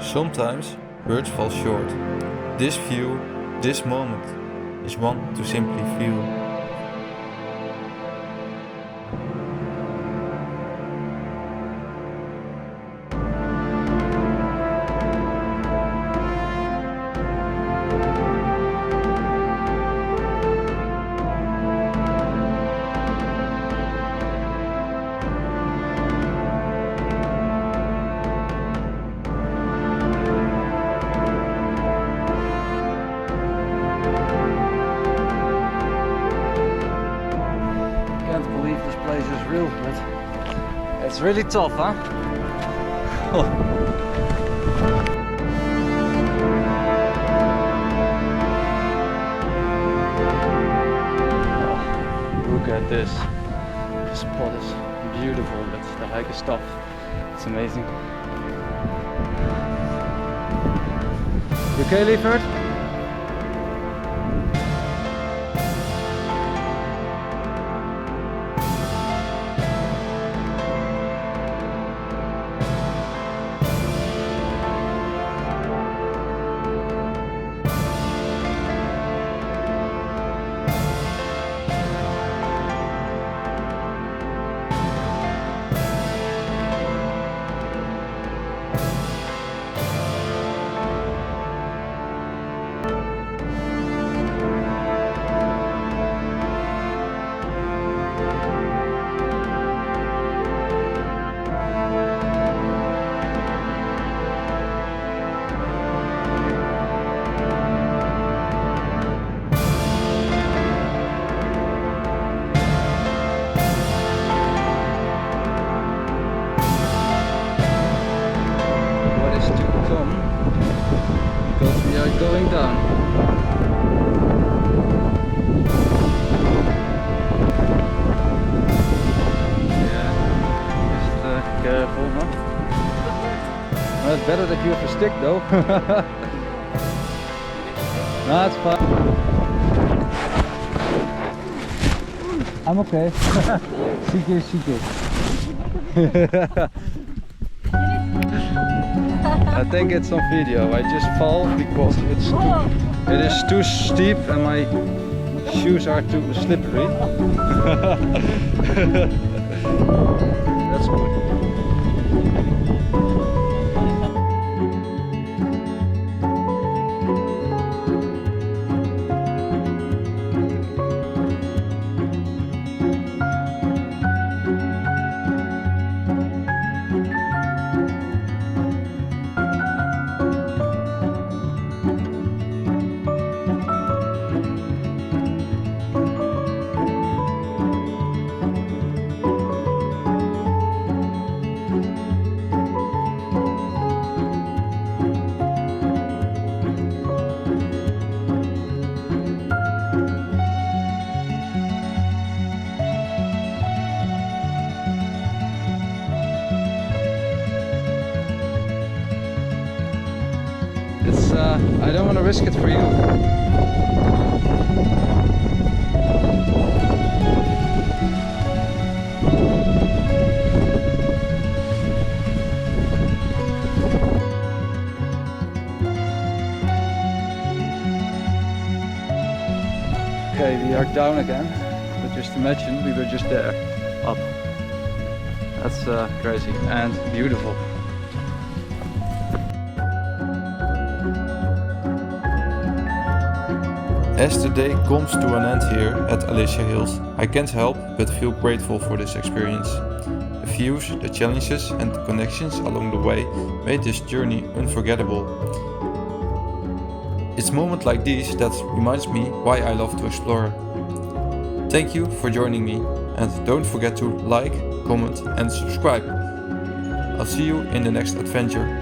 Sometimes words fall short. This view, this moment, is one to simply feel. Real, but it's really tough, huh? Look at this. The spot is beautiful. That's the hike is tough. It's amazing. You okay, Lievert? Because we are going down. Yeah, just careful, huh? Well, it's better that you have a stick though. No, it's fine. I'm okay. Zieke. I think it's on video. I just fall because it is too steep and my shoes are too slippery. That's good. I don't want to risk it for you. Okay, we are down again, but just imagine we were just there, up. That's crazy and beautiful. As the day comes to an end here at Alicia Hills, I can't help but feel grateful for this experience. The views, the challenges and the connections along the way made this journey unforgettable. It's moments like these that reminds me why I love to explore. Thank you for joining me and don't forget to like, comment and subscribe. I'll see you in the next adventure.